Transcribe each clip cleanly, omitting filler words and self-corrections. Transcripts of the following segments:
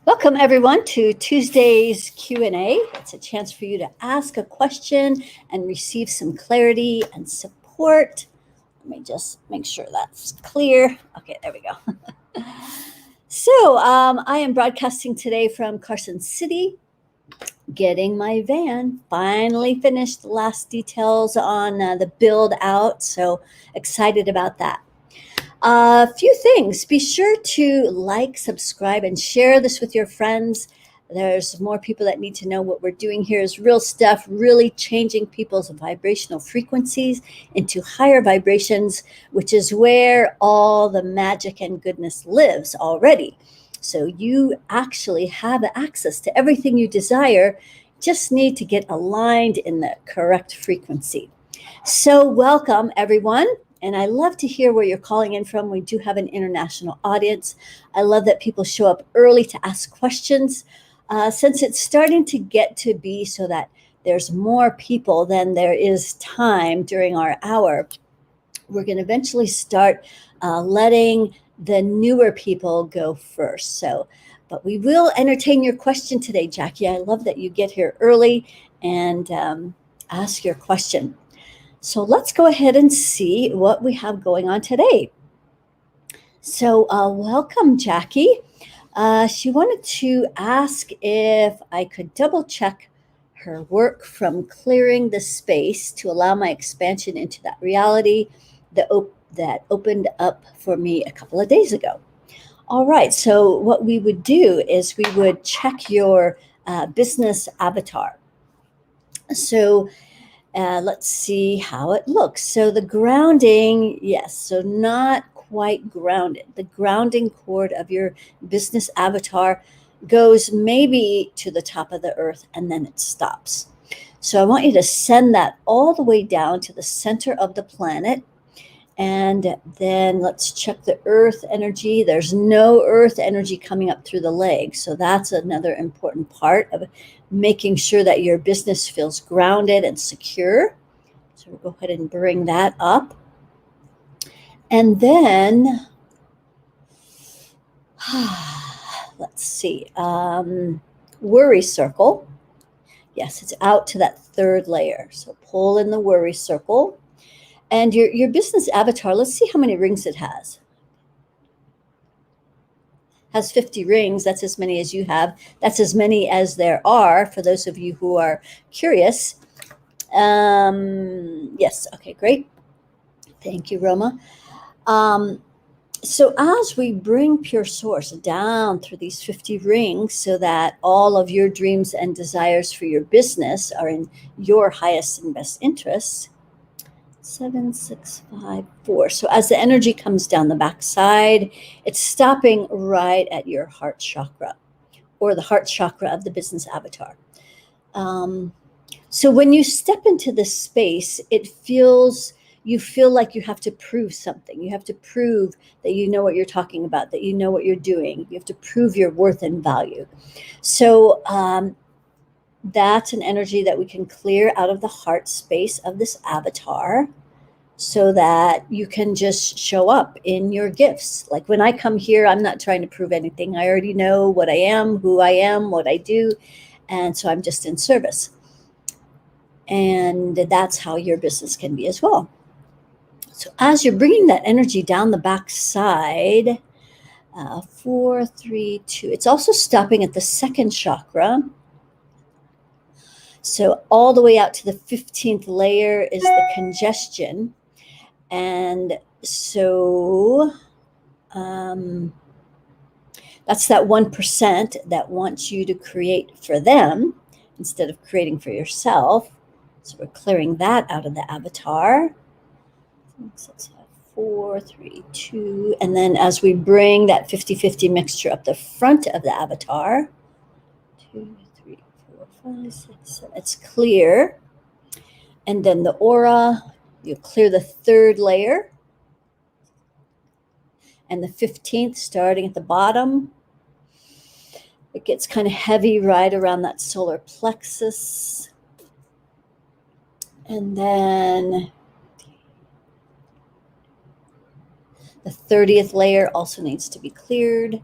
Welcome everyone to Tuesday's Q&A. It's a chance for you to ask a question and receive some clarity and support. Let me just make sure that's clear. Okay, there we go. I am broadcasting today from Carson City, getting my van finally finished. The last details on the build out, so excited about that. A few things. Be sure to like, subscribe, and share this with your friends. There's more people that need to know what we're doing here is real stuff, really changing people's vibrational frequencies into higher vibrations, which is where all the magic and goodness lives already. So you actually have access to everything you desire, just need to get aligned in the correct frequency. So welcome, everyone. And I love to hear where you're calling in from. We do have an international audience. I love that people show up early to ask questions. Since it's starting to get to be so that there's more people than there is time during our hour, we're going to eventually start letting the newer people go first. But we will entertain your question today, Jackie. I love that you get here early and ask your question. So let's go ahead and see what we have going on today. So welcome, Jackie. She wanted to ask if I could double check her work from clearing the space to allow my expansion into that reality that opened up for me a couple of days ago. All right, so what we would do is we would check your business avatar. So let's see how it looks. So the grounding, yes, so not quite grounded. The grounding cord of your business avatar goes maybe to the top of the earth and then it stops. So I want you to send that all the way down to the center of the planet. And then let's check the earth energy. There's no earth energy coming up through the legs. So that's another important part of making sure that your business feels grounded and secure. So we'll go ahead and bring that up. And then, let's see, worry circle. Yes, it's out to that third layer. So pull in the worry circle. And your business avatar, let's see how many rings it has. Has 50 rings. That's as many as you have. That's as many as there are for those of you who are curious. Yes. Okay, great. Thank you, Roma. So as we bring pure source down through these 50 rings so that all of your dreams and desires for your business are in your highest and best interests, 7, 6, 5, 4. So as the energy comes down the backside, it's stopping right at your heart chakra or the heart chakra of the business avatar. So when you step into this space, you feel like you have to prove something. You have to prove that you know what you're talking about, that you know what you're doing. You have to prove your worth and value. So that's an energy that we can clear out of the heart space of this avatar so that you can just show up in your gifts. Like when I come here, I'm not trying to prove anything. I already know what I am, who I am, what I do. And so I'm just in service. And that's how your business can be as well. So as you're bringing that energy down the back side, 4, 3, 2, it's also stopping at the second chakra. So all the way out to the 15th layer is the congestion. And so that's that 1% that wants you to create for them instead of creating for yourself. So we're clearing that out of the avatar. 6, 5, 4, 3, 2. And then as we bring that 50-50 mixture up the front of the avatar, 2, 3, 4, 5, 6, 7. It's clear. And then the aura, you clear the third layer. And the 15th, starting at the bottom, it gets kind of heavy right around that solar plexus. And then the 30th layer also needs to be cleared.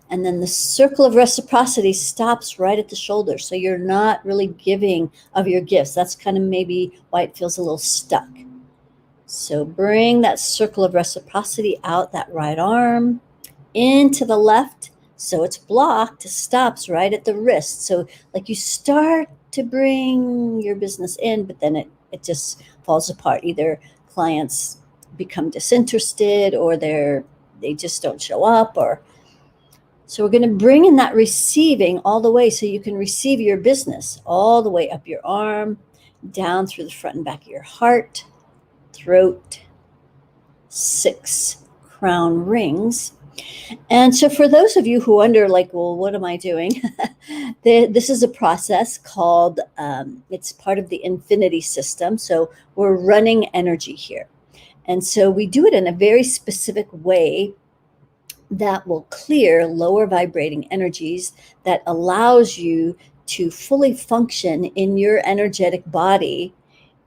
And then the circle of reciprocity stops right at the shoulder. So you're not really giving of your gifts. That's kind of maybe why it feels a little stuck. So bring that circle of reciprocity out that right arm into the left. So it's blocked, it stops right at the wrist. So like you start to bring your business in, but then it just falls apart. Either clients become disinterested or they just don't show up. Or so we're going to bring in that receiving all the way so you can receive your business all the way up your arm, down through the front and back of your heart, throat, 6 crown rings. And so for those of you who wonder, like, well, what am I doing? This is a process called, it's part of the infinity system. So we're running energy here. And so we do it in a very specific way that will clear lower vibrating energies, that allows you to fully function in your energetic body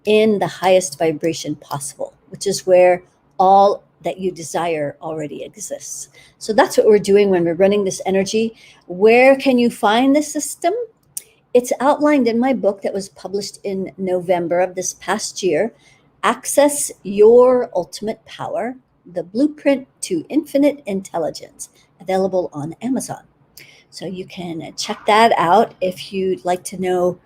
in the highest vibration possible, which is where all that you desire already exists. So that's what we're doing when we're running this energy. Where can you find the system? It's outlined in my book that was published in November of this past year, Access Your Ultimate Power, The Blueprint to Infinite Intelligence, available on Amazon. So you can check that out if you'd like to know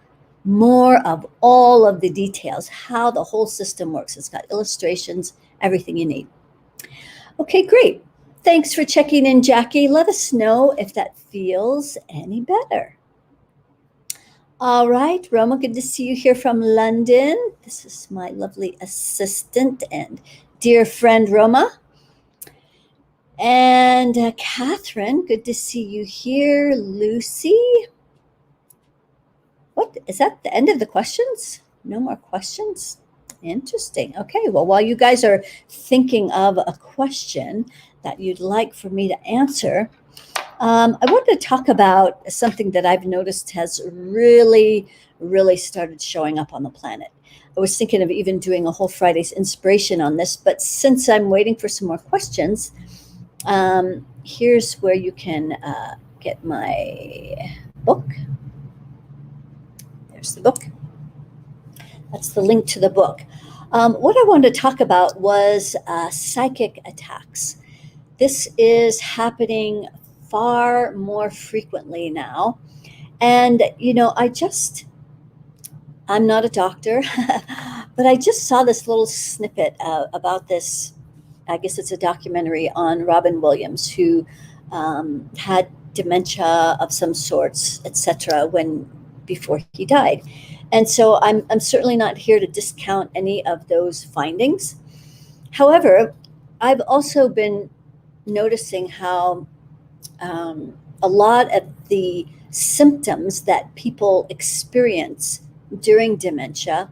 more of all of the details, how the whole system works. It's got illustrations, everything you need. Okay, great. Thanks for checking in, Jackie. Let us know if that feels any better. All right, Roma, good to see you here from London. This is my lovely assistant and dear friend, Roma. And Catherine, good to see you here. Lucy. What, is that the end of the questions? No more questions? Interesting. Okay, well, while you guys are thinking of a question that you'd like for me to answer, I wanted to talk about something that I've noticed has really, really started showing up on the planet. I was thinking of even doing a whole Friday's inspiration on this, but since I'm waiting for some more questions, here's where you can get my book. There's the book. That's the link to the book. What I wanted to talk about was psychic attacks. This is happening far more frequently now. And, you know, I'm not a doctor, but I just saw this little snippet about this. I guess it's a documentary on Robin Williams, who had dementia of some sorts, etc., before he died. And so I'm certainly not here to discount any of those findings. However, I've also been noticing how a lot of the symptoms that people experience during dementia,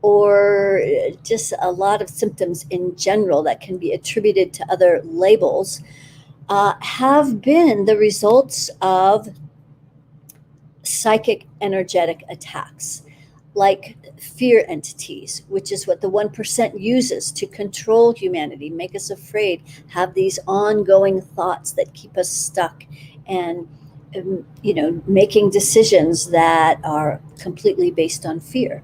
or just a lot of symptoms in general that can be attributed to other labels, have been the results of psychic energetic attacks, like fear entities, which is what the 1% uses to control humanity, make us afraid, have these ongoing thoughts that keep us stuck, and making decisions that are completely based on fear.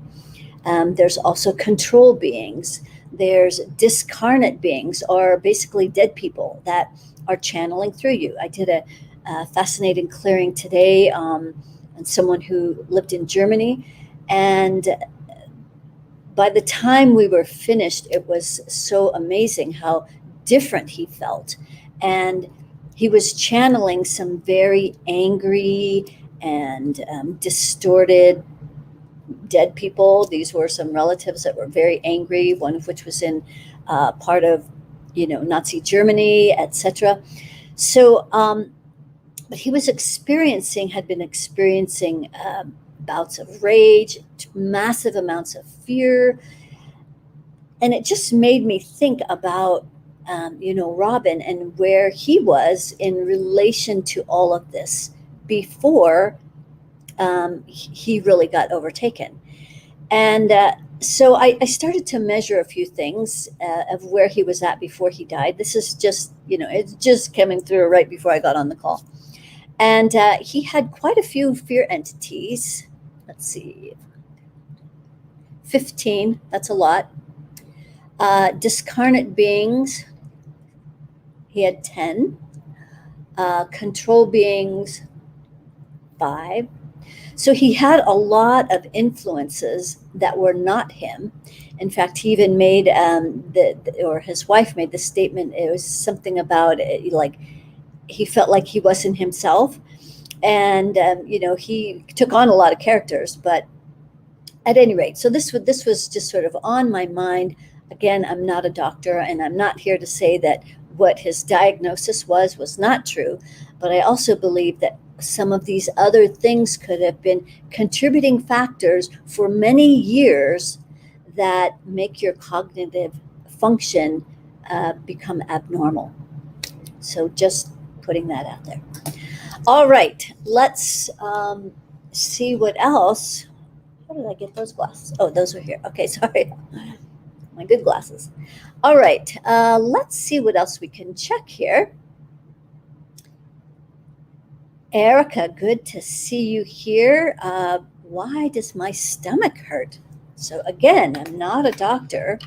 There's also control beings. There's discarnate beings, or basically dead people that are channeling through you. I did a fascinating clearing today on someone who lived in Germany, and by the time we were finished, it was so amazing how different he felt. And he was channeling some very angry and distorted dead people. These were some relatives that were very angry, one of which was in part of, Nazi Germany, etc. So, but he was had been experiencing bouts of rage, massive amounts of fear. And it just made me think about, Robin and where he was in relation to all of this before he really got overtaken. And so I started to measure a few things of where he was at before he died. This is just, it's just coming through right before I got on the call. And he had quite a few fear entities. Let's see, 15, that's a lot. Discarnate beings, he had 10. Control beings, 5. So he had a lot of influences that were not him. In fact, he even made, or his wife made the statement, it was something about it, like he felt like he wasn't himself. And, he took on a lot of characters, but at any rate, so this was just sort of on my mind. Again, I'm not a doctor, and I'm not here to say that what his diagnosis was not true, but I also believe that some of these other things could have been contributing factors for many years that make your cognitive function become abnormal. So just putting that out there. All right, let's see what else. How did I get those glasses? Oh, those are here. Okay, sorry. My good glasses. All right, let's see what else we can check here. Erica, good to see you here. Why does my stomach hurt? So again, I'm not a doctor.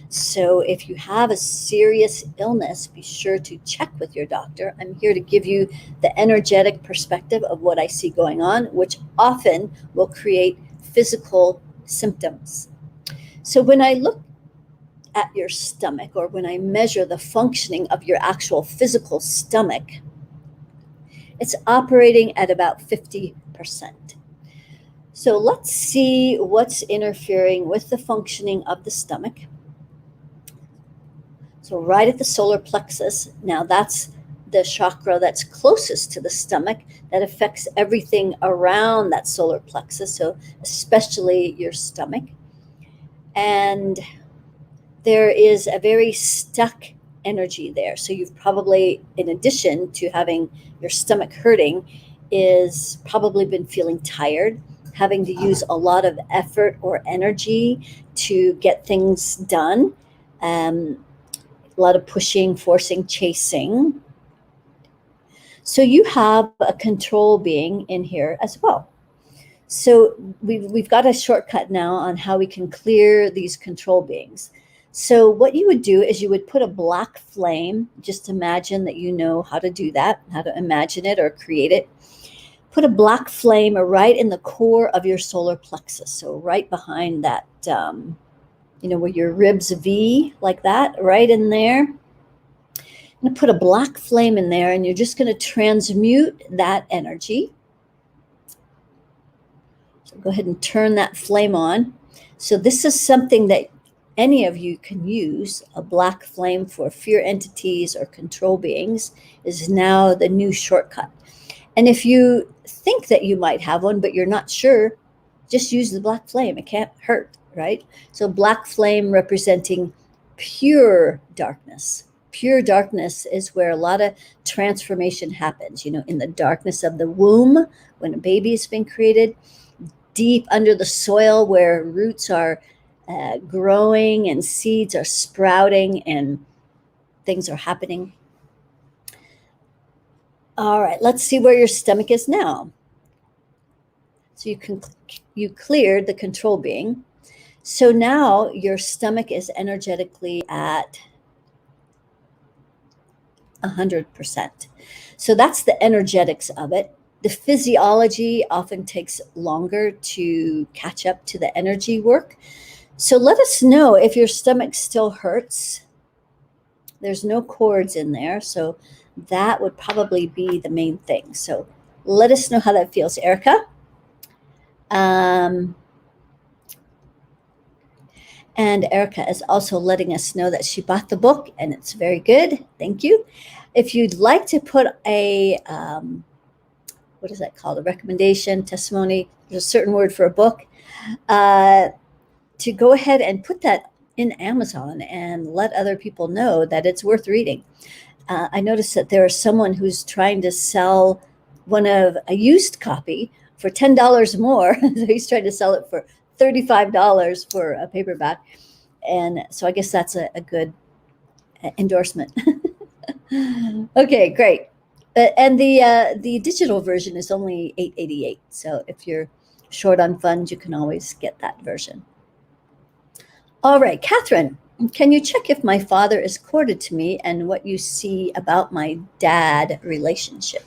So if you have a serious illness, be sure to check with your doctor. I'm here to give you the energetic perspective of what I see going on, which often will create physical symptoms. So when I look at your stomach, or when I measure the functioning of your actual physical stomach, it's operating at about 50%. So let's see what's interfering with the functioning of the stomach. So right at the solar plexus, now that's the chakra that's closest to the stomach, that affects everything around that solar plexus, so especially your stomach. And there is a very stuck energy there. So you've probably, in addition to having your stomach hurting, is probably been feeling tired, having to use a lot of effort or energy to get things done. A lot of pushing, forcing, chasing. So you have a control being in here as well. So we've got a shortcut now on how we can clear these control beings. So what you would do is you would put a black flame, just imagine that you know how to do that, how to imagine it or create it. Put a black flame right in the core of your solar plexus, so right behind that, where your ribs V, like that, right in there. I'm going to put a black flame in there, and you're just going to transmute that energy. So go ahead and turn that flame on. So this is something that any of you can use. A black flame for fear entities or control beings is now the new shortcut. And if you think that you might have one, but you're not sure, just use the black flame. It can't hurt, right? So black flame representing pure darkness. Pure darkness is where a lot of transformation happens, in the darkness of the womb, when a baby has been created, deep under the soil where roots are growing and seeds are sprouting and things are happening. All right, let's see where your stomach is now. So you cleared the control being. So now your stomach is energetically at 100%. So that's the energetics of it. The physiology often takes longer to catch up to the energy work. So let us know if your stomach still hurts. There's no cords in there, so that would probably be the main thing. So let us know how that feels, Erica. And Erica is also letting us know that she bought the book, and it's very good. Thank you. If you'd like to put a, what is that called? A recommendation, testimony, there's a certain word for a book, to go ahead and put that in Amazon and let other people know that it's worth reading. I noticed that there is someone who's trying to sell a used copy for $10 more. So he's trying to sell it for $35 for a paperback. And so I guess that's a good endorsement. Okay, great. And the digital version is only $8.88. So if you're short on funds, you can always get that version. All right, Catherine, can you check if my father is corded to me and what you see about my dad relationship?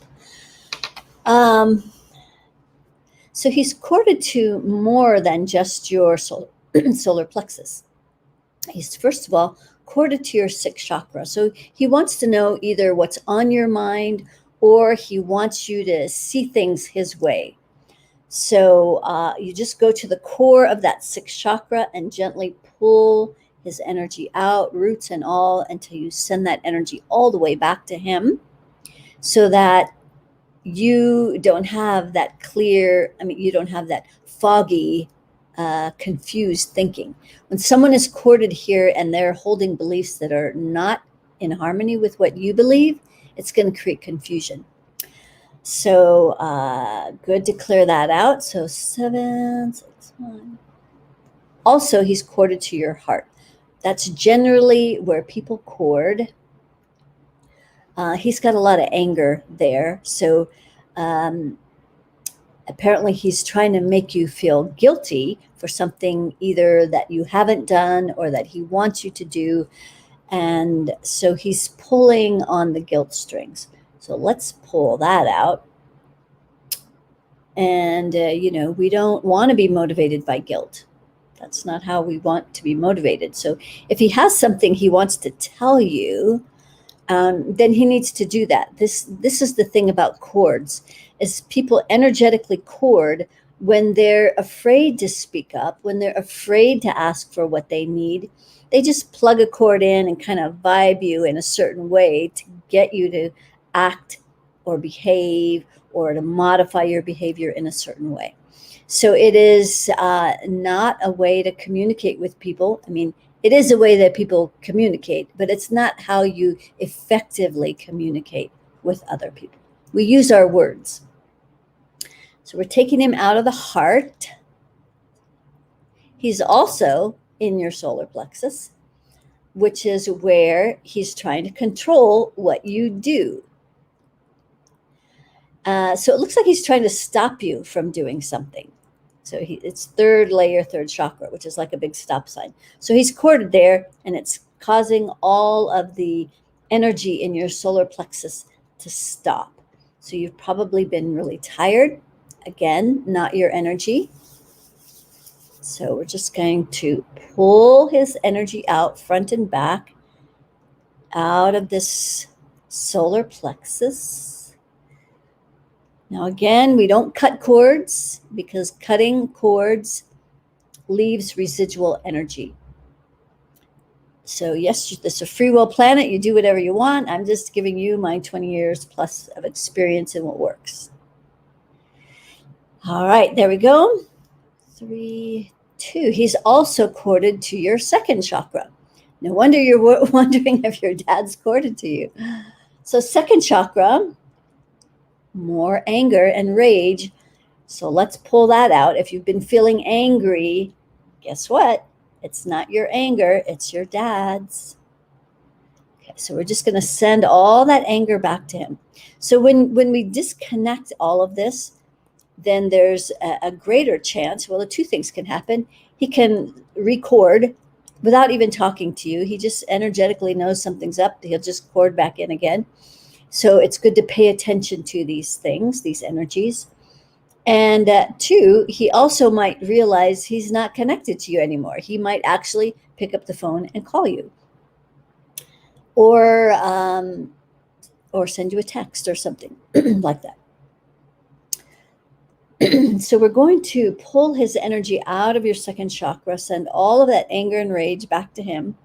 Um, so he's corded to more than just your solar plexus. He's, first of all, corded to your sixth chakra. So he wants to know either what's on your mind or he wants you to see things his way. So you just go to the core of that sixth chakra and gently pull his energy out, roots and all, until you send that energy all the way back to him, so that you don't have that you don't have that foggy, confused thinking. When someone is corded here and they're holding beliefs that are not in harmony with what you believe, it's going to create confusion. So good to clear that out. So 7, 6, 1. Also, he's corded to your heart. That's generally where people cord. He's got a lot of anger there. So apparently he's trying to make you feel guilty for something either that you haven't done or that he wants you to do. And so he's pulling on the guilt strings. So let's pull that out. And, we don't want to be motivated by guilt. That's not how we want to be motivated. So if he has something he wants to tell you, then he needs to do that. This is the thing about cords, is people energetically cord when they're afraid to speak up, when they're afraid to ask for what they need. They just plug a cord in and kind of vibe you in a certain way to get you to act or behave or to modify your behavior in a certain way. So it is not a way to communicate with people. I mean, it is a way that people communicate, but it's not how you effectively communicate with other people. We use our words. So we're taking him out of the heart. He's also in your solar plexus, which is where he's trying to control what you do. So it looks like he's trying to stop you from doing something. So it's third layer, third chakra, which is like a big stop sign. So he's corded there, and it's causing all of the energy in your solar plexus to stop. So you've probably been really tired. Again, not your energy. So we're just going to pull his energy out, front and back, out of this solar plexus. Now, again, we don't cut cords because cutting cords leaves residual energy. So yes, this is a free will planet. You do whatever you want. I'm just giving you my 20 years plus of experience in what works. All right, there we go. 3, 2. He's also corded to your second chakra. No wonder you're wondering if your dad's corded to you. So second chakra, more anger and rage. So let's pull that out. If you've been feeling angry, guess what? It's not your anger, it's your dad's. Okay, so we're just going to send all that anger back to him. So when we disconnect all of this, then there's a greater chance, well, the two things can happen. He can record without even talking to you. He just energetically knows something's up. He'll just cord back in again. So it's good to pay attention to these things, these energies. And 2, he also might realize he's not connected to you anymore. He might actually pick up the phone and call you, or send you a text or something like that. So we're going to pull his energy out of your second chakra, send all of that anger and rage back to him.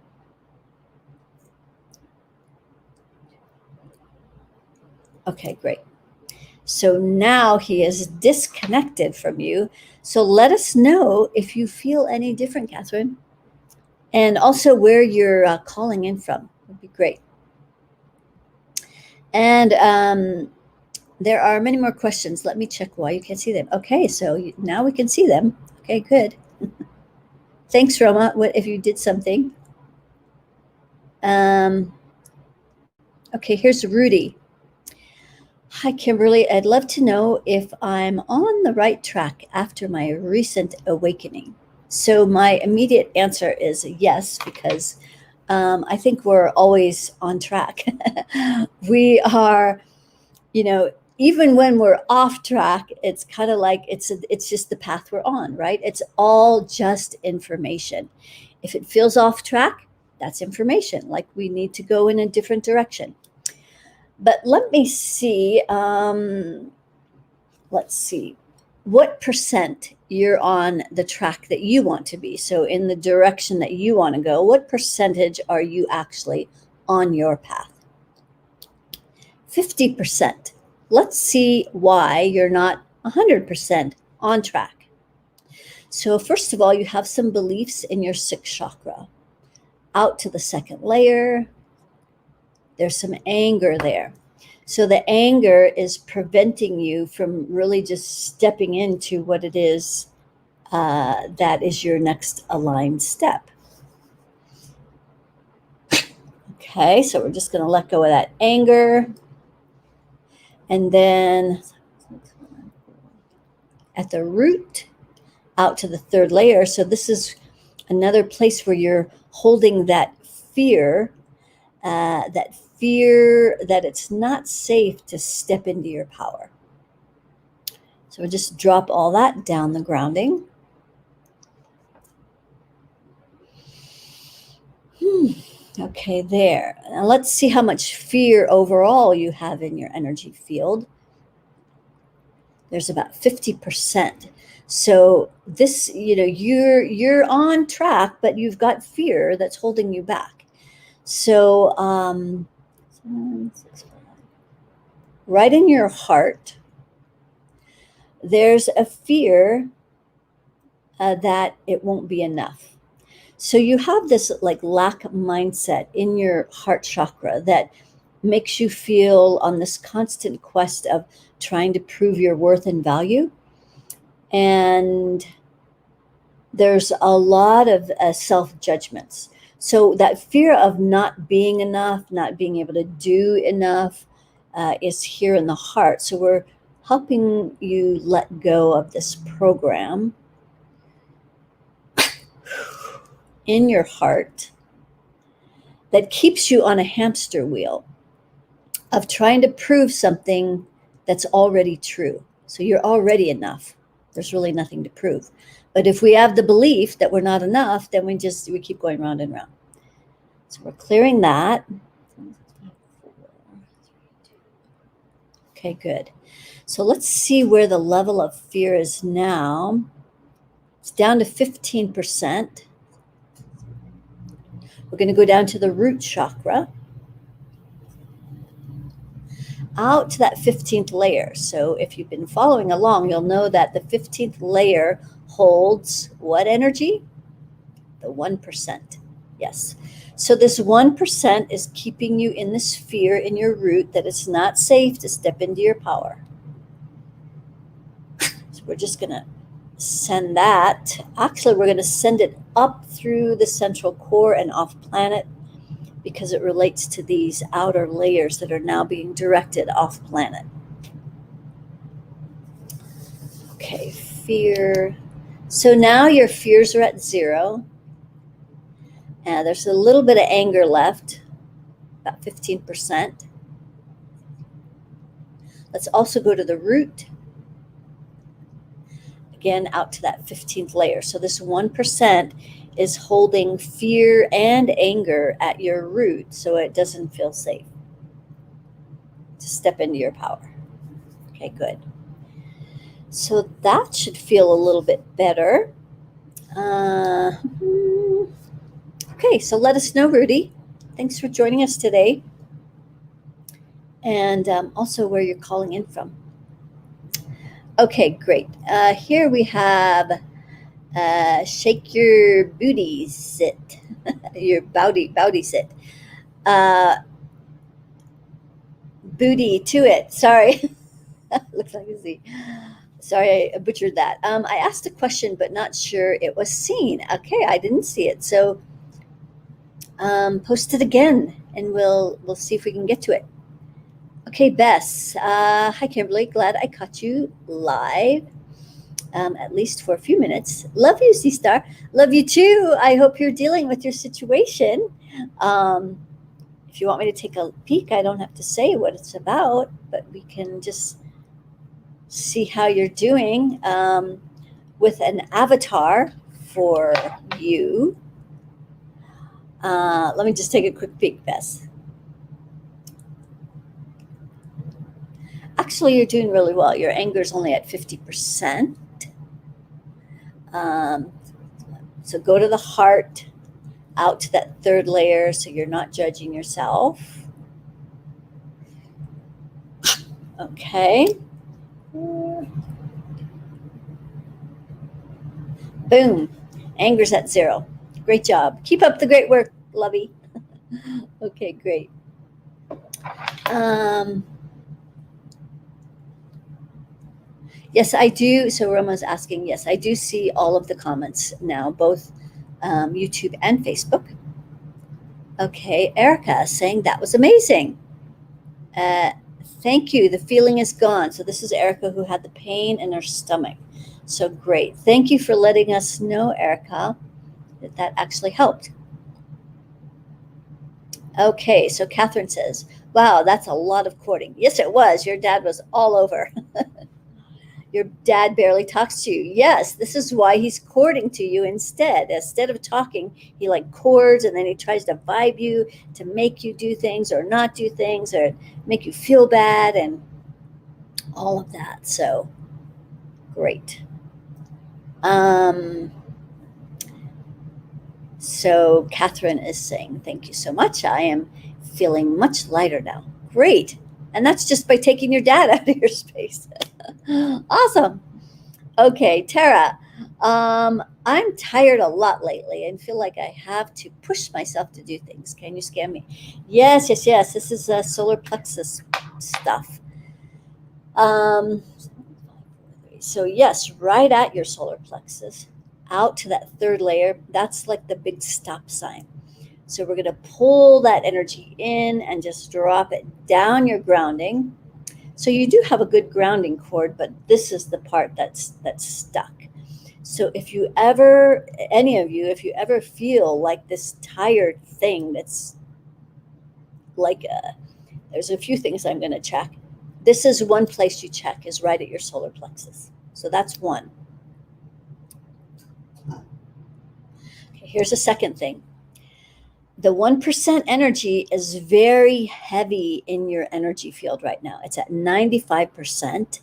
Okay, great. So now he is disconnected from you. So let us know if you feel any different, Catherine. And also where you're calling in from would be great. And there are many more questions. Let me check why you can't see them. Okay, so now we can see them. Okay, good. Thanks, Roma, if you did something. Okay, here's Rudy. Hi, Kimberly. I'd love to know if I'm on the right track after my recent awakening. So, my immediate answer is yes, because I think we're always on track. We are, you know, even when we're off track, it's kind of like it's just the path we're on, right? It's all just information. If it feels off track, that's information. Like we need to go in a different direction. But let me see. Let's see. What percent you're on the track that you want to be? So, in the direction that you want to go, what percentage are you actually on your path? 50%. Let's see why you're not 100% on track. So, first of all, you have some beliefs in your sixth chakra. Out to the second layer, there's some anger there. So, the anger is preventing you from really just stepping into what it is that is your next aligned step. Okay, so we're just going to let go of that anger. And then at the root, out to the third layer. So this is another place where you're holding that fear that it's not safe to step into your power. So we'll just drop all that down the grounding. Okay, there. Now let's see how much fear overall you have in your energy field. There's about 50%. So this, you're on track, but you've got fear that's holding you back. So right in your heart, there's a fear that it won't be enough. So you have this like lack mindset in your heart chakra that makes you feel on this constant quest of trying to prove your worth and value. And there's a lot of self-judgments. So that fear of not being enough, not being able to do enough is here in the heart. So we're helping you let go of this program in your heart that keeps you on a hamster wheel of trying to prove something that's already true. So you're already enough. There's really nothing to prove. But if we have the belief that we're not enough, then we keep going round and round. So we're clearing that. Okay, good. So let's see where the level of fear is now. It's down to 15%. We're going to go down to the root chakra, out to that 15th layer. So if you've been following along, you'll know that the 15th layer holds what energy? The 1%. Yes. So this 1% is keeping you in this fear in your root that it's not safe to step into your power. So we're just going to send that. Actually, we're going to send it up through the central core and off planet because it relates to these outer layers that are now being directed off planet. Okay, fear. So now your fears are at 0. And there's a little bit of anger left, about 15%. Let's also go to the root. Again, out to that 15th layer. So this 1% is holding fear and anger at your root so it doesn't feel safe to step into your power. Okay, good. So that should feel a little bit better. Okay, so let us know, Rudy. Thanks for joining us today. And also where you're calling in from. Okay, great. Here we have shake your booty sit, your bowdy sit. Booty to it. Sorry. Looks like a Z. Sorry, I butchered that. I asked a question, but not sure it was seen. Okay, I didn't see it. So post it again, and we'll see if we can get to it. Okay, Bess. Hi, Kimberly. Glad I caught you live, at least for a few minutes. Love you, C-Star. Love you too. I hope you're dealing with your situation. Um, if you want me to take a peek, I don't have to say what it's about, but we can just see how you're doing with an avatar for you. Let me just take a quick peek, Bess. Actually, you're doing really well. Your anger is only at 50%. So go to the heart, out to that third layer so you're not judging yourself. Okay. Boom. Anger's at 0. Great job. Keep up the great work, Lovey. Okay, great. Yes, I do. So Roma's asking, yes, I do see all of the comments now, both YouTube and Facebook. Okay, Erica saying that was amazing. Thank you. The feeling is gone. So this is Erica who had the pain in her stomach. So great. Thank you for letting us know, Erica, that actually helped. Okay, so Catherine says, wow, that's a lot of courting. Yes, it was. Your dad was all over. Your dad barely talks to you. Yes, this is why he's courting to you instead. Instead of talking, he like courts, and then he tries to vibe you to make you do things or not do things or make you feel bad and all of that. So great. So Catherine is saying, thank you so much. I am feeling much lighter now. Great. And that's just by taking your dad out of your space. Awesome. Okay, Tara. I'm tired a lot lately and feel like I have to push myself to do things. Can you scan me? Yes. This is solar plexus stuff. So yes, right at your solar plexus, out to that third layer. That's like the big stop sign. So we're going to pull that energy in and just drop it down your grounding. So you do have a good grounding cord, but this is the part that's stuck. So if you ever, any of you, if you ever feel like this tired thing that's like there's a few things I'm going to check. This is one place you check, is right at your solar plexus. So that's one. Okay, here's a second thing. The 1% energy is very heavy in your energy field right now. It's at 95%.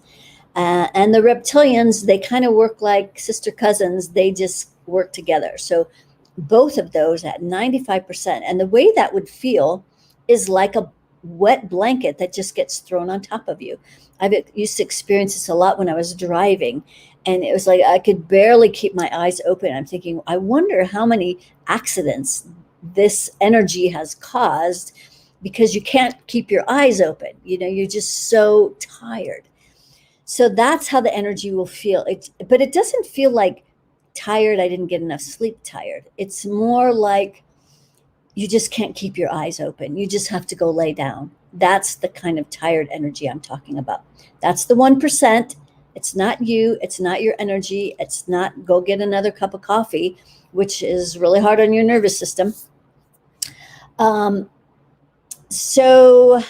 And the reptilians, they kind of work like sister cousins. They just work together. So both of those at 95%. And the way that would feel is like a wet blanket that just gets thrown on top of you. I've used to experience this a lot when I was driving. And it was like I could barely keep my eyes open. I'm thinking, I wonder how many accidents this energy has caused because you can't keep your eyes open. You know, you're just so tired. So that's how the energy will feel. But it doesn't feel like tired, I didn't get enough sleep tired. It's more like you just can't keep your eyes open. You just have to go lay down. That's the kind of tired energy I'm talking about. That's the 1%. It's not you. It's not your energy. It's not go get another cup of coffee, which is really hard on your nervous system. So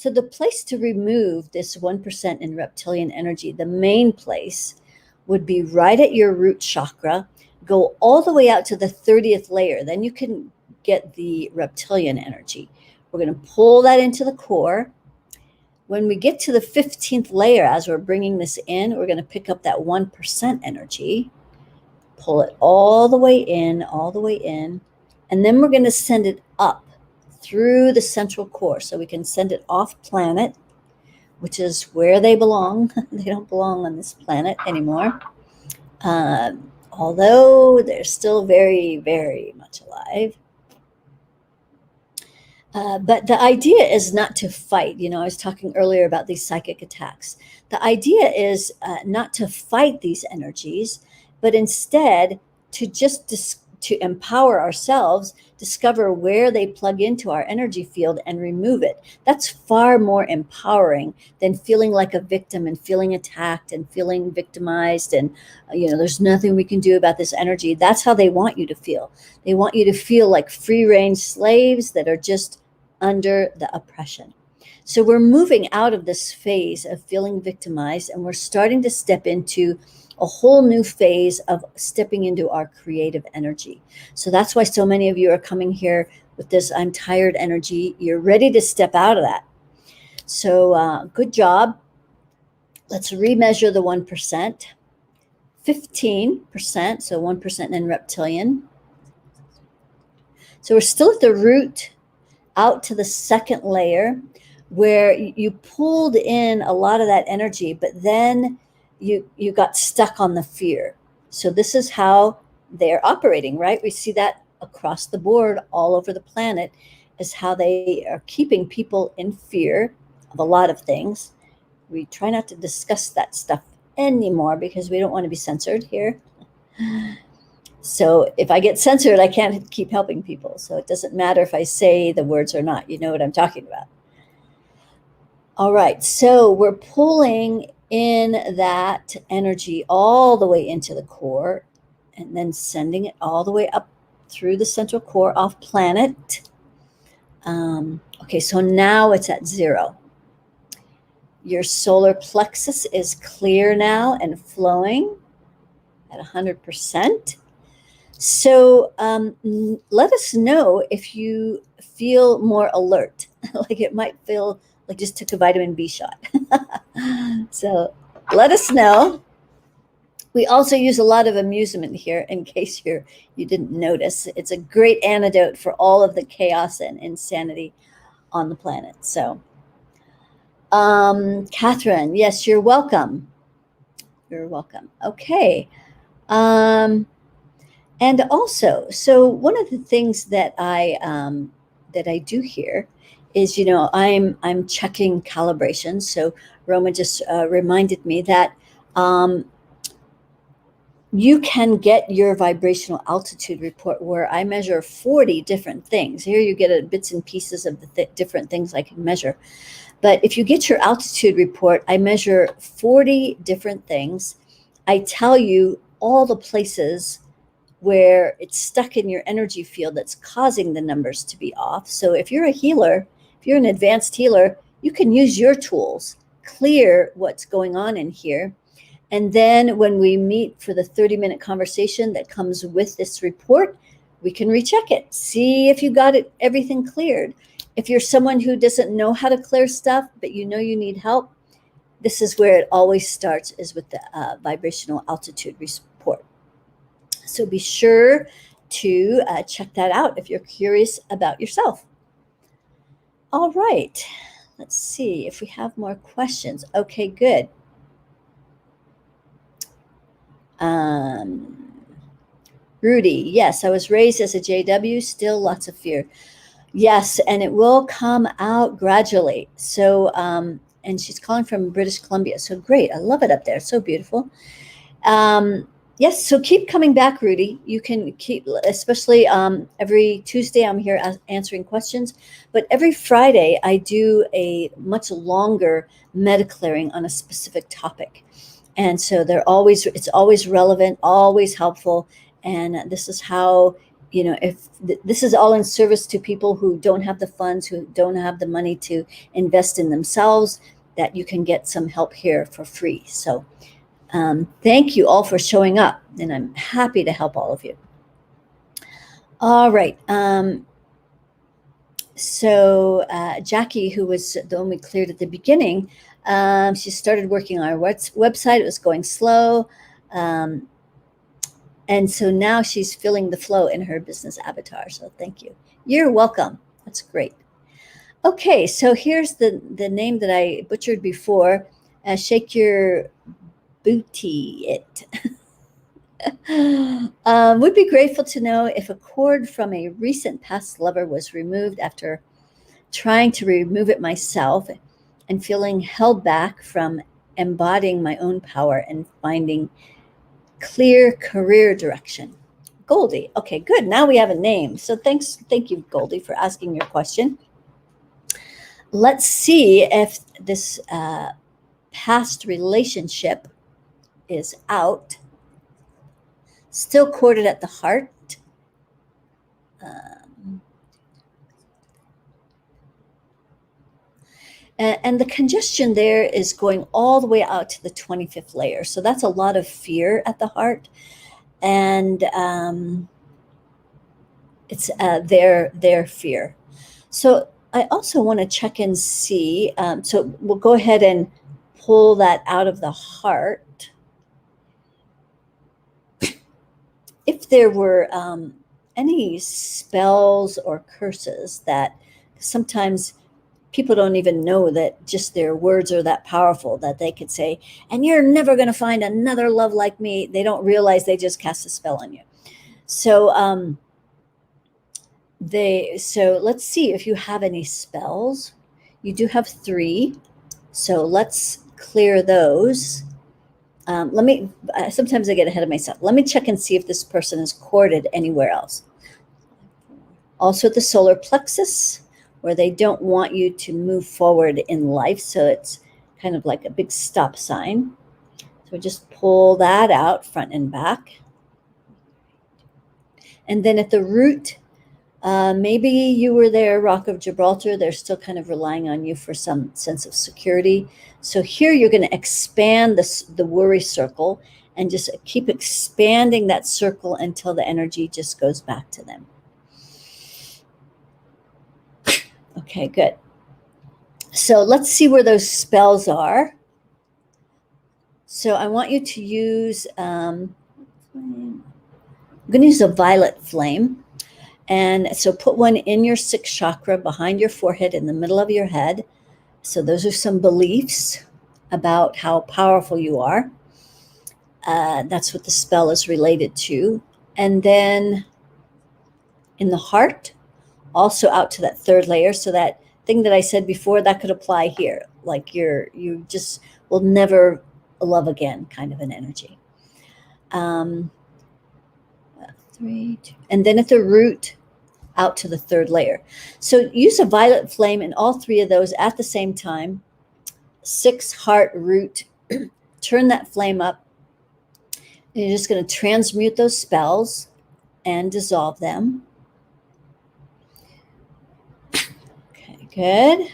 the place to remove this 1% in reptilian energy, the main place would be right at your root chakra, go all the way out to the 30th layer. Then you can get the reptilian energy. We're going to pull that into the core. When we get to the 15th layer, as we're bringing this in, we're going to pick up that 1% energy, pull it all the way in, and then we're going to send it up through the central core. So we can send it off planet, which is where they belong. They don't belong on this planet anymore. Although they're still very, very much alive. But the idea is not to fight. You know, I was talking earlier about these psychic attacks. The idea is not to fight these energies, but instead to just to empower ourselves, discover where they plug into our energy field and remove it. That's far more empowering than feeling like a victim and feeling attacked and feeling victimized and, there's nothing we can do about this energy. That's how they want you to feel. They want you to feel like free-range slaves that are just under the oppression. So we're moving out of this phase of feeling victimized, and we're starting to step into a whole new phase of stepping into our creative energy. So that's why so many of you are coming here with this I'm tired energy. You're ready to step out of that. So good job. Let's remeasure the 1%. 15%, so 1% in reptilian. So we're still at the root, out to the second layer, where you pulled in a lot of that energy, but then you got stuck on the fear. So this is how they're operating, right? We see that across the board all over the planet, is how they are keeping people in fear of a lot of things. We try not to discuss that stuff anymore because we don't want to be censored here. So if I get censored, I can't keep helping people. So it doesn't matter if I say the words or not. You know what I'm talking about. All right, so we're pulling in that energy all the way into the core and then sending it all the way up through the central core off planet. Okay, so now it's at 0. Your solar plexus is clear now and flowing at 100%. So let us know if you feel more alert, like it might feel like just took a vitamin B shot. So let us know. We also use a lot of amusement here, in case you didn't notice. It's a great antidote for all of the chaos and insanity on the planet. So Catherine, yes, you're welcome. You're welcome. Okay. And also, so one of the things that I do here is, I'm checking calibration. So Roma just reminded me that you can get your vibrational altitude report, where I measure 40 different things. Here you get bits and pieces of the different things I can measure. But if you get your altitude report, I measure 40 different things. I tell you all the places where it's stuck in your energy field that's causing the numbers to be off. So if you're a healer, if you're an advanced healer, you can use your tools, clear what's going on in here. And then when we meet for the 30-minute conversation that comes with this report, we can recheck it, see if you got everything cleared. If you're someone who doesn't know how to clear stuff, but you need help, this is where it always starts, is with the vibrational altitude report. So be sure to check that out if you're curious about yourself. All right, let's see if we have more questions. Okay, good. Rudy, yes, I was raised as a JW, still lots of fear. Yes, and it will come out gradually. So, and she's calling from British Columbia. So great. I love it up there. So beautiful. Yes, so keep coming back, Rudy. You can keep, especially every Tuesday I'm here answering questions, but every Friday I do a much longer meta clearing on a specific topic. And so it's always relevant, always helpful. And this is how, if this is all in service to people who don't have the funds, who don't have the money to invest in themselves, that you can get some help here for free. So thank you all for showing up, and I'm happy to help all of you. All right. So Jackie, who was the one we cleared at the beginning, she started working on our website. It was going slow. And so now she's feeling the flow in her business avatar. So thank you. You're welcome. That's great. Okay, so here's the name that I butchered before. Shake your booty it. Would be grateful to know if a cord from a recent past lover was removed after trying to remove it myself and feeling held back from embodying my own power and finding clear career direction. Goldie. Okay, good. Now we have a name. So thank you, Goldie, for asking your question. Let's see if this past relationship is out, still corded at the heart. And the congestion there is going all the way out to the 25th layer. So that's a lot of fear at the heart. And it's their fear. So I also want to check and see. So we'll go ahead and pull that out of the heart. If there were any spells or curses that sometimes people don't even know that just their words are that powerful that they could say, and you're never going to find another love like me. They don't realize they just cast a spell on you. So so let's see if you have any spells. You do have 3. So let's clear those. Sometimes I get ahead of myself. Let me check and see if this person is corded anywhere else. Also the solar plexus, where they don't want you to move forward in life. So it's kind of like a big stop sign. So just pull that out front and back. And then at the root, maybe you were there, Rock of Gibraltar. They're still kind of relying on you for some sense of security. So here you're going to expand the worry circle and just keep expanding that circle until the energy just goes back to them. Okay, good. So let's see where those spells are. So I want you to use, I'm going to use a violet flame. And so put one in your 6th chakra, behind your forehead, in the middle of your head. So those are some beliefs about how powerful you are. That's what the spell is related to. And then in the heart, also out to that 3rd layer. So that thing that I said before, that could apply here. Like you just will never love again kind of an energy. 3, 2, and then at the root, out to the 3rd layer. So use a violet flame in all 3 of those at the same time. 6 heart, root, turn that flame up. And you're just going to transmute those spells and dissolve them. Okay, good.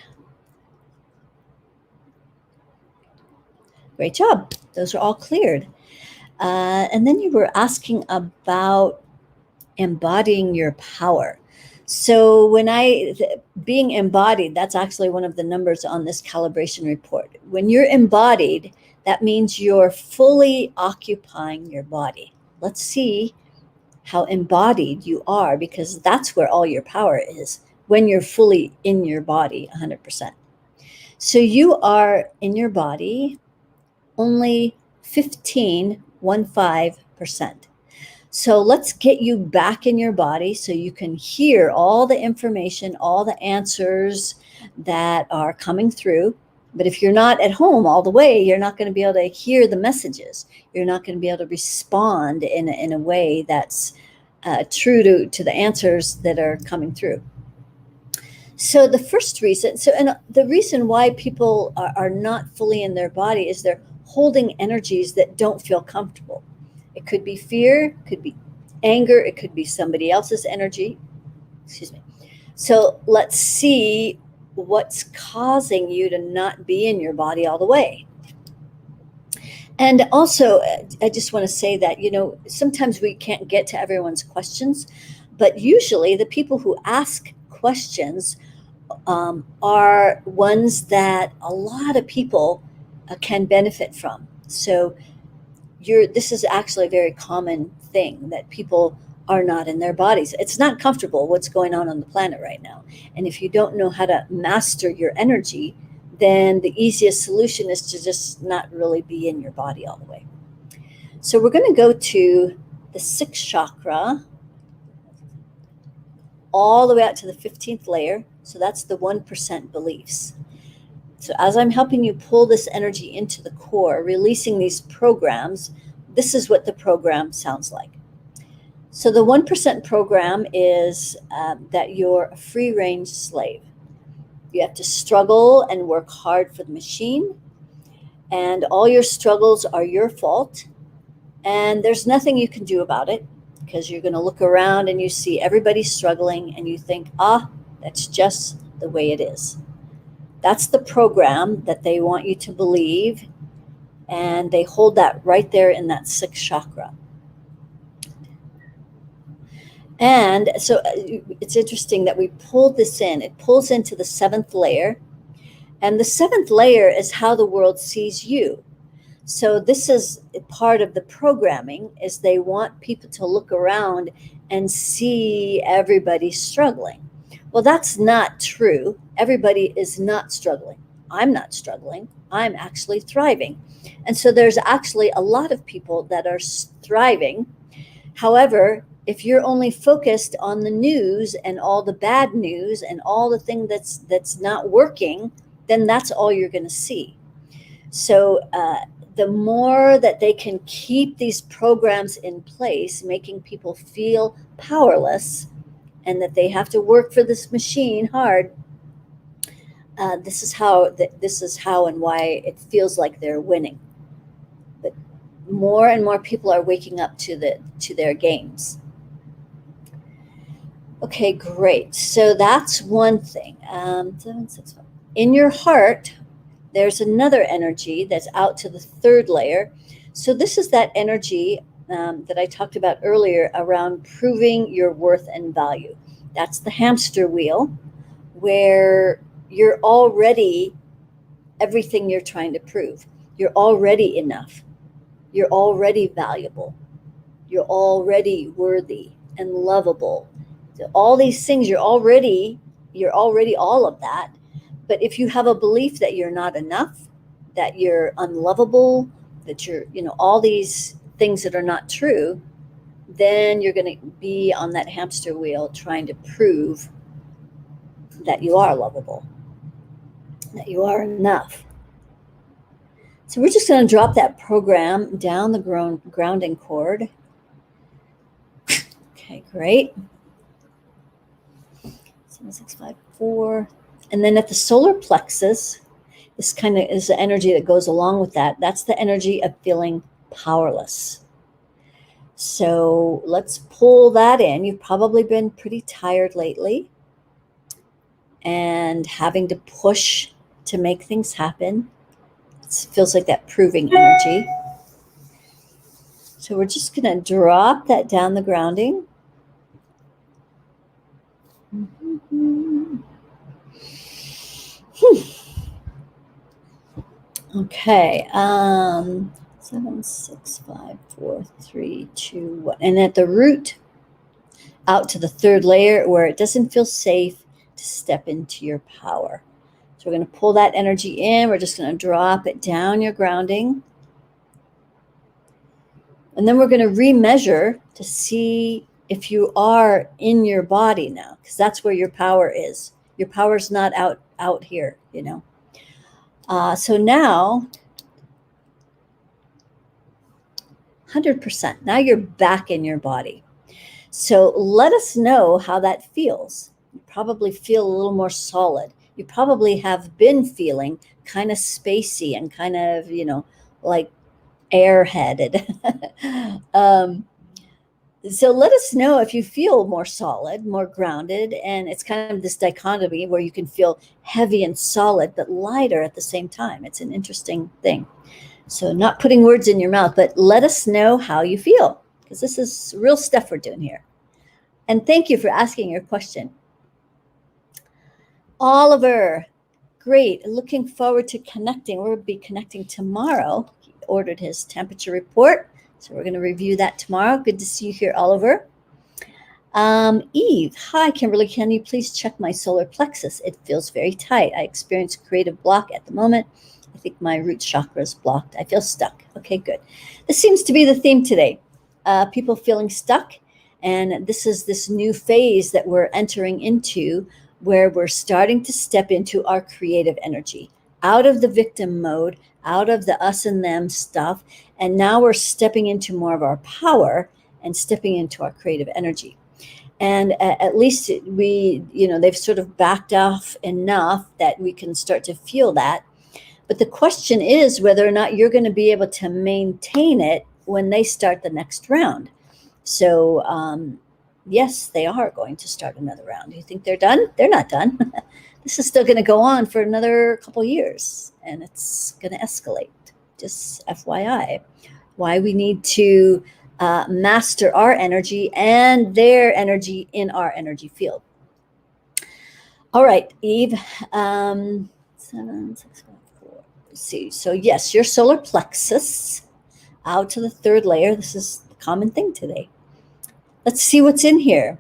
Great job. Those are all cleared. And then you were asking about embodying your power. So being embodied, that's actually one of the numbers on this calibration report. When you're embodied, that means you're fully occupying your body. Let's see how embodied you are, because that's where all your power is, when you're fully in your body 100%. So you are in your body only 15%. So let's get you back in your body so you can hear all the information, all the answers that are coming through. But if you're not at home all the way, you're not going to be able to hear the messages. You're not going to be able to respond in a way that's true to the answers that are coming through. So the first reason, and the reason why people are not fully in their body is they're holding energies that don't feel comfortable. It could be fear, it could be anger, it could be somebody else's energy. Excuse me. So let's see what's causing you to not be in your body all the way. And also, I just want to say that, sometimes we can't get to everyone's questions, but usually the people who ask questions are ones that a lot of people can benefit from. So this is actually a very common thing, that people are not in their bodies. It's not comfortable what's going on the planet right now. And if you don't know how to master your energy, then the easiest solution is to just not really be in your body all the way. So we're going to go to the 6th chakra, all the way out to the 15th layer. So that's the 1% beliefs. So as I'm helping you pull this energy into the core, releasing these programs, this is what the program sounds like. So the 1% program is that you're a free-range slave. You have to struggle and work hard for the machine, and all your struggles are your fault, and there's nothing you can do about it, because you're going to look around and you see everybody struggling and you think, that's just the way it is. That's the program that they want you to believe, and they hold that right there in that sixth chakra. And so it's interesting that we pulled this in. It pulls into the seventh layer, and the seventh layer is how the world sees you. So this is part of the programming, is they want people to look around and see everybody struggling. Well, that's not true. Everybody is not struggling. I'm not struggling. I'm actually thriving. And so there's actually a lot of people that are thriving. However, if you're only focused on the news and all the bad news and all the thing that's not working, then that's all you're going to see. So the more that they can keep these programs in place, making people feel powerless and that they have to work for this machine hard, this is how and why it feels like they're winning. But more and more people are waking up to their games. Okay, great. So that's one thing. 7, 6, 5. In your heart, there's another energy that's out to the third layer. So this is that energy that I talked about earlier around proving your worth and value. That's the hamster wheel, where you're already everything you're trying to prove. You're already enough. You're already valuable. You're already worthy and lovable. So all these things, you're already all of that. But if you have a belief that you're not enough, that you're unlovable, that you're, all these things that are not true, then you're going to be on that hamster wheel trying to prove that you are lovable, that you are enough. So we're just going to drop that program down the grounding cord. Okay, great. 7, 6, 5, 4. And then at the solar plexus, this kind of is the energy that goes along with that. That's the energy of feeling powerless. So let's pull that in. You've probably been pretty tired lately and having to push to make things happen. It feels like that proving energy. So we're just going to drop that down the grounding. Okay. 7, 6, 5, 4, 3, 2, 1. And at the root, out to the third layer where it doesn't feel safe to step into your power. So we're going to pull that energy in. We're just going to drop it down your grounding. And then we're going to remeasure to see if you are in your body now, because that's where your power is. Your power's not out here, So now, 100%. Now you're back in your body. So let us know how that feels. You probably feel a little more solid. You probably have been feeling kind of spacey and kind of, like airheaded. So let us know if you feel more solid, more grounded, and it's kind of this dichotomy where you can feel heavy and solid, but lighter at the same time. It's an interesting thing. So not putting words in your mouth, but let us know how you feel, because this is real stuff we're doing here. And thank you for asking your question. Oliver, great. Looking forward to connecting. We'll be connecting tomorrow. He ordered his temperature report, so we're going to review that tomorrow. Good to see you here, Oliver. Eve, hi, Kimberly. Can you please check my solar plexus? It feels very tight. I experience creative block at the moment. I think my root chakra is blocked. I feel stuck. Okay, good. This seems to be the theme today. People feeling stuck. And this is this new phase that we're entering into, where we're starting to step into our creative energy, out of the victim mode, out of the us and them stuff. And now we're stepping into more of our power and stepping into our creative energy. And at least they've sort of backed off enough that we can start to feel that. But the question is whether or not you're going to be able to maintain it when they start the next round. So, yes, they are going to start another round. You think they're done? They're not done. This is still going to go on for another couple years, and it's going to escalate. Just FYI, why we need to master our energy and their energy in our energy field. All right, Eve. 7, 6, 5, 4. Let's see. So yes, your solar plexus out to the third layer. This is the common thing today. Let's see what's in here.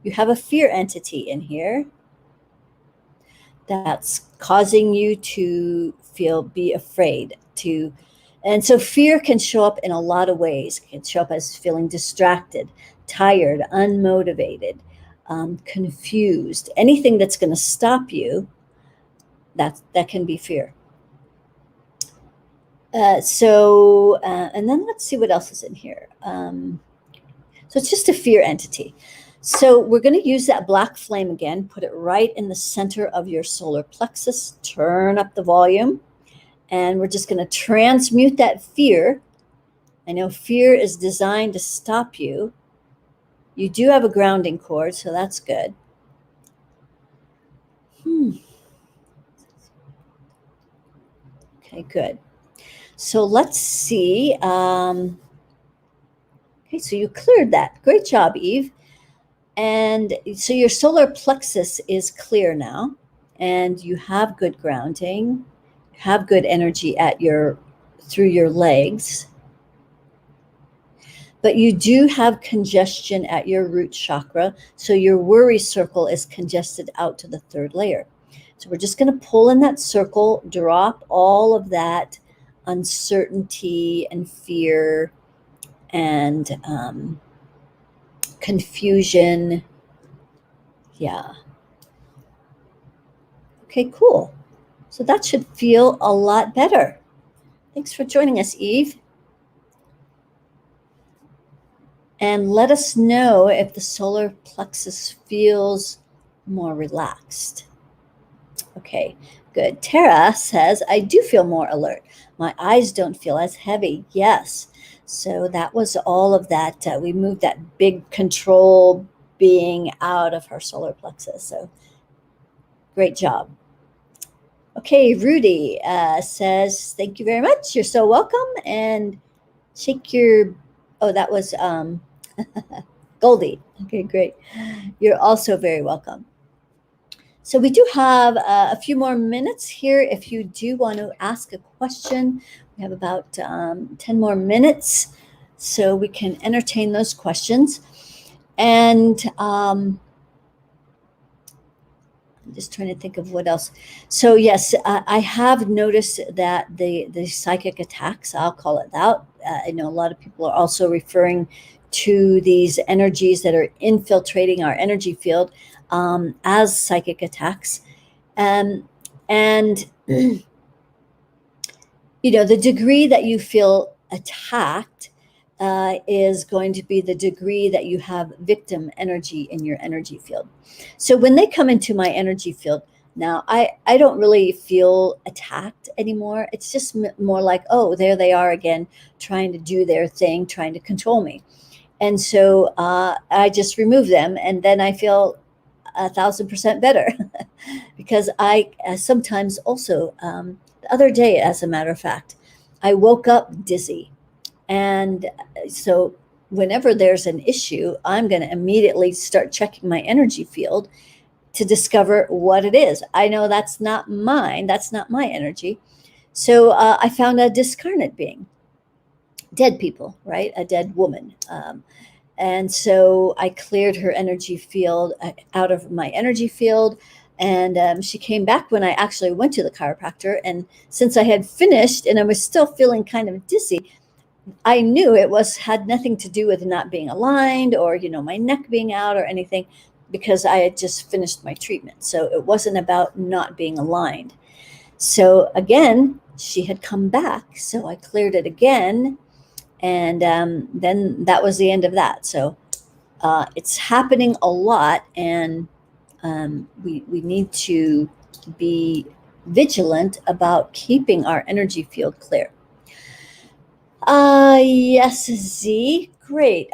You have a fear entity in here that's causing you to be afraid to. And so fear can show up in a lot of ways. It can show up as feeling distracted, tired, unmotivated, confused. Anything that's going to stop you, that can be fear. And then let's see what else is in here. So it's just a fear entity. So we're going to use that black flame again, put it right in the center of your solar plexus, turn up the volume, and we're just going to transmute that fear. I know fear is designed to stop you. You do have a grounding cord, so that's good. Okay, good. So let's see. Okay, so you cleared that. Great job, Eve. And so your solar plexus is clear now, and you have good grounding, have good energy through your legs. But you do have congestion at your root chakra, so your worry circle is congested out to the third layer. So we're just going to pull in that circle, drop all of that uncertainty and fear and confusion. Yeah. Okay, cool. So that should feel a lot better. Thanks for joining us, Eve. And let us know if the solar plexus feels more relaxed. Okay, good. Tara says, I do feel more alert. My eyes don't feel as heavy. Yes. So that was all of that. We moved that big control being out of her solar plexus. So great job. Okay, Rudy says, thank you very much. You're so welcome. And shake your, that was Goldie. Okay, great. You're also very welcome. So we do have a few more minutes here. If you do want to ask a question, we have about 10 more minutes so we can entertain those questions. And I'm just trying to think of what else. So yes, I have noticed that the psychic attacks, I'll call it that. I know a lot of people are also referring to these energies that are infiltrating our energy field as psychic attacks. And the degree that you feel attacked is going to be the degree that you have victim energy in your energy field. So when they come into my energy field, now I don't really feel attacked anymore. It's just more like, oh, there they are again, trying to do their thing, trying to control me. And so I just remove them, and then I feel 1,000% better because I sometimes also, the other day, as a matter of fact, I woke up dizzy. And so whenever there's an issue, I'm going to immediately start checking my energy field to discover what it is. I know that's not mine. That's not my energy. So I found a discarnate being, dead people, right? A dead woman. And so I cleared her energy field out of my energy field. And she came back when I actually went to the chiropractor. And since I had finished and I was still feeling kind of dizzy, I knew it had nothing to do with not being aligned or, my neck being out or anything, because I had just finished my treatment. So it wasn't about not being aligned. So again, she had come back. So I cleared it again. And then that was the end of that. So it's happening a lot, and we need to be vigilant about keeping our energy field clear. Yes, Z, great.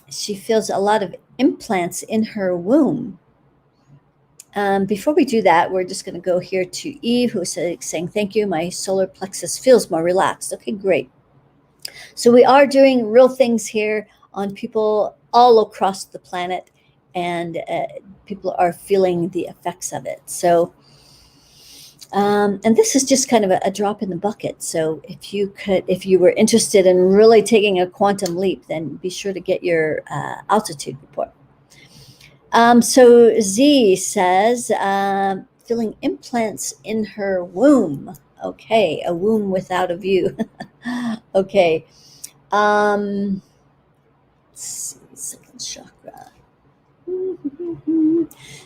She feels a lot of implants in her womb. Before we do that, we're just going to go here to Eve, who's saying, thank you. My solar plexus feels more relaxed. Okay, great. So we are doing real things here on people all across the planet, and people are feeling the effects of it. So, and this is just kind of a drop in the bucket. So if you were interested in really taking a quantum leap, then be sure to get your altitude report. So Z says, feeling implants in her womb. Okay, a womb without a view. Okay. Let's see, second chakra.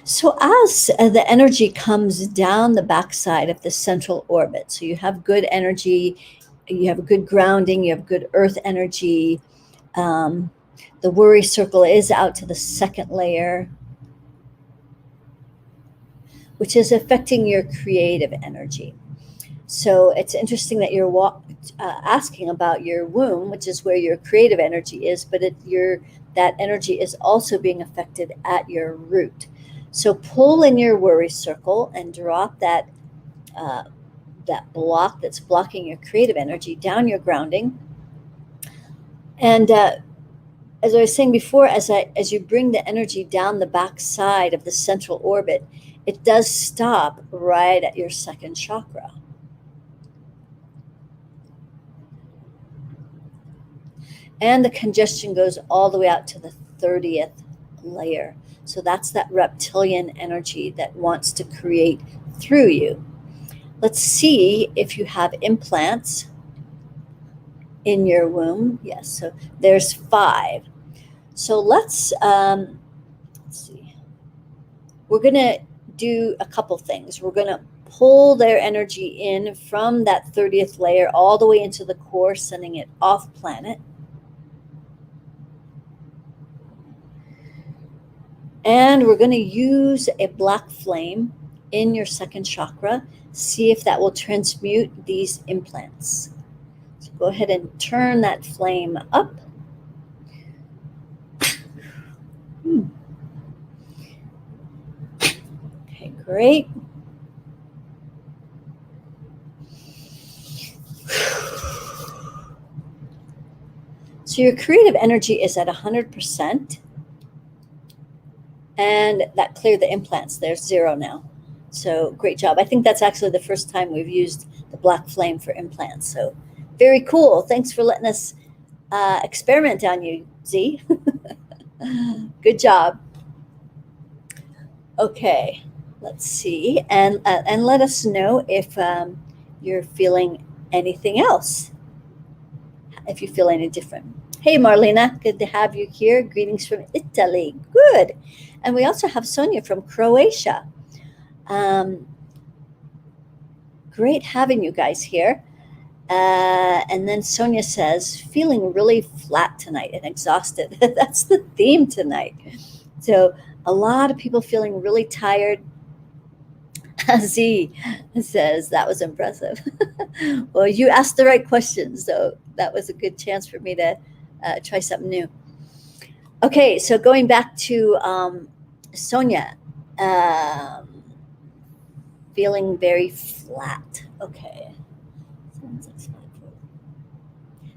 So as the energy comes down the backside of the central orbit, so you have good energy, you have good grounding, you have good earth energy. The worry circle is out to the second layer, which is affecting your creative energy. So it's interesting that you're asking about your womb, which is where your creative energy is, but that energy is also being affected at your root. So pull in your worry circle and drop that block that's blocking your creative energy down your grounding. And as I was saying before, as you bring the energy down the back side of the central orbit, it does stop right at your second chakra. And the congestion goes all the way out to the 30th layer. So that's that reptilian energy that wants to create through you. Let's see if you have implants in your womb. Yes, so there's 5. So let's see. We're going to do a couple things. We're going to pull their energy in from that 30th layer all the way into the core, sending it off planet. And we're going to use a black flame in your second chakra. See if that will transmute these implants. So go ahead and turn that flame up. Okay, great. So your creative energy is at 100%. And that cleared the implants. There's 0 now. So great job. I think that's actually the first time we've used the black flame for implants. So very cool. Thanks for letting us experiment on you, Z. Good job. Okay, let's see. And let us know if you're feeling anything else, if you feel any different. Hey, Marlena, good to have you here. Greetings from Italy. Good. And we also have Sonia from Croatia. Great having you guys here. And then Sonia says, feeling really flat tonight and exhausted. That's the theme tonight. So a lot of people feeling really tired. Z says, that was impressive. Well, you asked the right questions, so that was a good chance for me to try something new. Okay, so going back to Sonia, feeling very flat. Okay.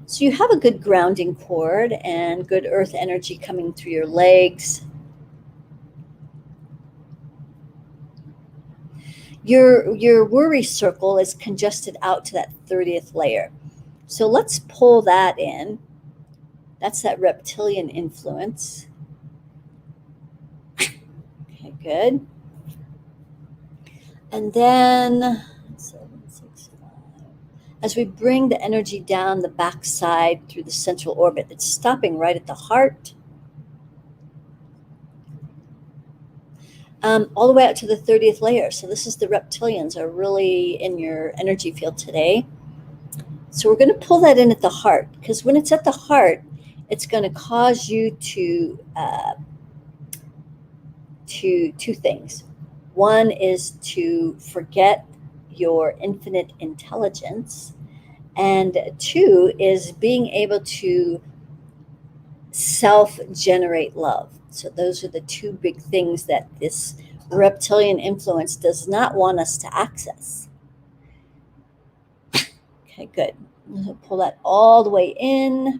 So you have a good grounding cord and good earth energy coming through your legs. Your worry circle is congested out to that 30th layer. So let's pull that in. That's that reptilian influence. Okay, good. And then 7, 6, 5. As we bring the energy down the backside through the central orbit, it's stopping right at the heart. All the way out to the 30th layer. So this is the reptilians are really in your energy field today. So we're going to pull that in at the heart, because when it's at the heart, it's going to cause you to two things. One is to forget your infinite intelligence, and two is being able to self-generate love. So those are the two big things that this reptilian influence does not want us to access. Okay, good. Pull that all the way in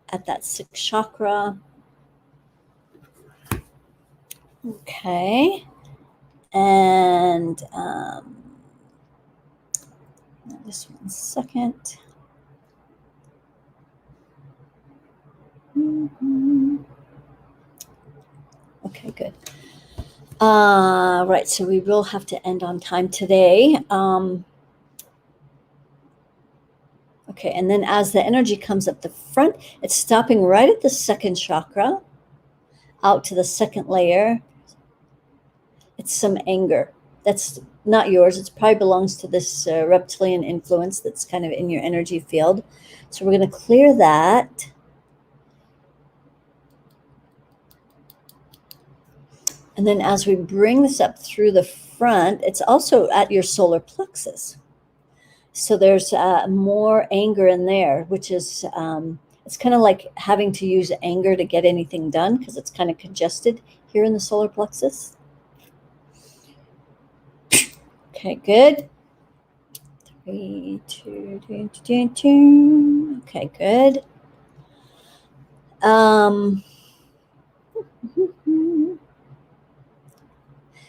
at that sixth chakra. Okay. And just 1 second. Okay, good. Right, so we will have to end on time today. Okay, and then as the energy comes up the front, it's stopping right at the second chakra, out to the second layer. It's some anger. That's not yours. It probably belongs to this reptilian influence that's kind of in your energy field. So we're going to clear that. And then as we bring this up through the front, it's also at your solar plexus. So there's more anger in there, which is, it's kind of like having to use anger to get anything done because it's kind of congested here in the solar plexus. Okay, good. 3, 2, 2, 2, 2. Okay, good.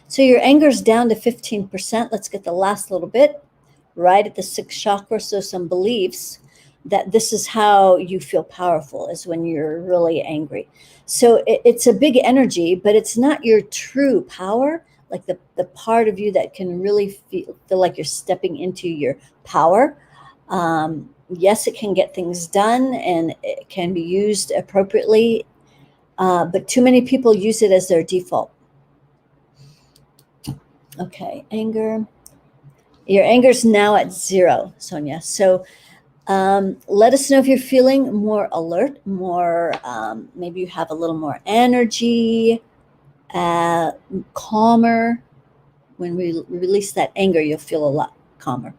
So your anger's down to 15%. Let's get the last little bit right at the sixth chakra. So some beliefs that this is how you feel powerful is when you're really angry. So it's a big energy, but it's not your true power, like the part of you that can really feel like you're stepping into your power. Yes, it can get things done and it can be used appropriately, but too many people use it as their default. Okay, anger. Your anger's now at 0, Sonia. So let us know if you're feeling more alert, more, maybe you have a little more energy, calmer. When we release that anger, you'll feel a lot calmer.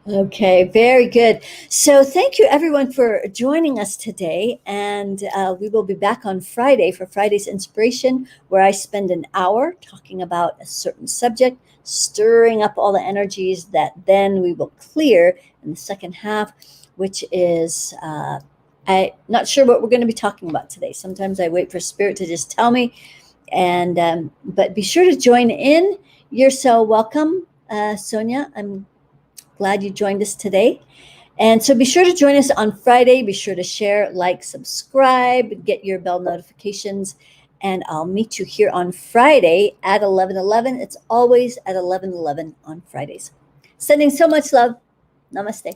Okay, very good. So thank you everyone for joining us today. And we will be back on Friday for Friday's Inspiration, where I spend an hour talking about a certain subject, stirring up all the energies that then we will clear in the second half, which is, I'm not sure what we're going to be talking about today. Sometimes I wait for Spirit to just tell me. And but be sure to join in. You're so welcome, Sonia. I'm glad you joined us today. And so be sure to join us on Friday. Be sure to share, like, subscribe, get your bell notifications, and I'll meet you here on Friday at 11:11. It's always at 11:11 on Fridays. Sending so much love. Namaste.